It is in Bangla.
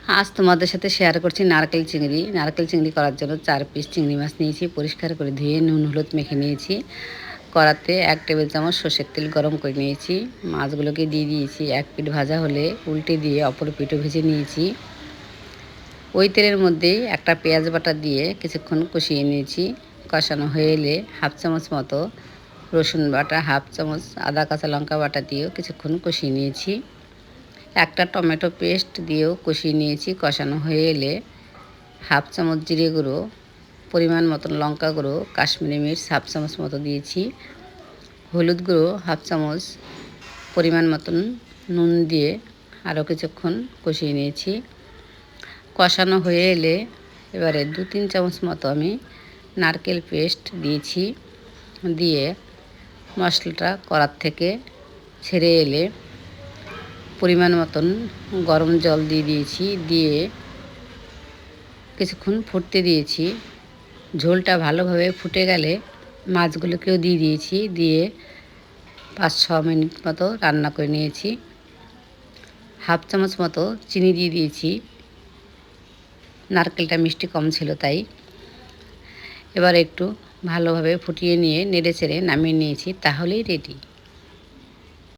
আজ তোমাদের সাথে শেয়ার করছি নারকেল চিংড়ি। নারকেল চিংড়ি করার জন্য 4 পিস চিংড়ি মাছ নিয়েছি, পরিষ্কার করে ধুয়ে নুন হলুদ মেখে নিয়েছি। কড়াতে 1 টেবিল চামচ সর্ষের তেল গরম করে নিয়েছি। মাছগুলোকে দিয়ে দিয়েছি। এক পিঠ ভাজা হলে উল্টে দিয়ে অপর পিঠও ভেজে নিয়েছি। ওই তেলের মধ্যেই একটা পেঁয়াজ বাটা দিয়ে কিছুক্ষণ কষিয়ে নিয়েছি। কষানো হয়ে এলে হাফ চামচ মতো রসুন বাটা, হাফ চামচ আদা কাঁচা লঙ্কা বাটা দিয়েও কিছুক্ষণ কষিয়ে নিয়েছি। একটা টমেটো পেস্ট দিয়েও কষিয়ে নিয়েছি। কষানো হয়ে এলে হাফ চামচ জিরে গুঁড়ো, পরিমাণ মতন লঙ্কা গুঁড়ো, কাশ্মীরি মির্চ হাফ চামচ মতো দিয়েছি, হলুদ গুঁড়ো হাফ চামচ, পরিমাণ মতন নুন দিয়ে আরও কিছুক্ষণ কষিয়ে নিয়েছি। কষানো হয়ে এলে এবারে 2-3 চামচ মতো আমি নারকেল পেস্ট দিয়েছি। দিয়ে মশলাটা কড়ার থেকে ছেড়ে এলে পরিমাণ মতন গরম জল দিয়ে দিয়েছি। দিয়ে কিছুক্ষণ ফুটতে দিয়েছি। ঝোলটা ভালোভাবে ফুটে গেলে মাছগুলোকেও দিয়ে দিয়েছি। দিয়ে 5-6 মিনিট মতো রান্না করে নিয়েছি। হাফ চামচ মতো চিনি দিয়ে দিয়েছি, নারকেলটা মিষ্টি কম ছিল তাই। এবার একটু ভালোভাবে ফুটিয়ে নিয়ে নেড়ে চেড়ে নামিয়ে নিয়েছি, তাহলেই রেডি।